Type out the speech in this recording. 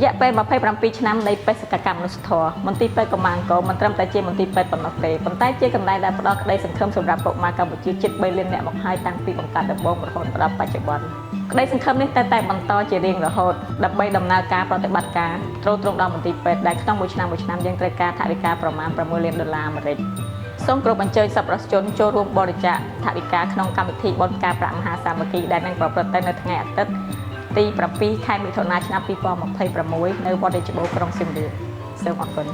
យៈពេល27ឆ្នាំនៃបេសកកម្មមនុស្សធម៌មន្ទីរពេទ្យកម្មាអង្គរមិនត្រឹមតែជាមន្ទីរពេទ្យប៉ុណ្ណោះទេប៉ុន្តែជាកន្លែងដែលផ្ដល់ក្តីសង្ឃឹមសម្រាប់កុមារកម្ពុជាជិត3លាននាក់មកហើយតាំងពីបង្កើតដំបូងរហូតដល់បច្ចុប្បន្នក្តីសង្ឃឹមនេះតែបន្តជារៀងរហូតដើម្បីដំណើរការប្រតិបត្តិការទ្រទ្រង់ដល់មន្ទីរពេទ្យដែលក្នុងមួយឆ្នាំយើងត្រូវការថវិកាប្រមាណ$6 លានអាមេរិកសូមគោរពអញ្ជើញសប្បុរសជនចូលរួមបរិច្ចាគថវិកាក្នុងកម្មវិធីបុណ្យការប្រាក់មហាសាមគ្គីដែលនឹងប្រព្រឹត្តទៅនៅថ្ងៃអាទិត្យទី7 ខែមិថុនាឆ្នាំ2026នៅវត្តរាជបូរក្រុងសៀមរាបសូមអរគុណ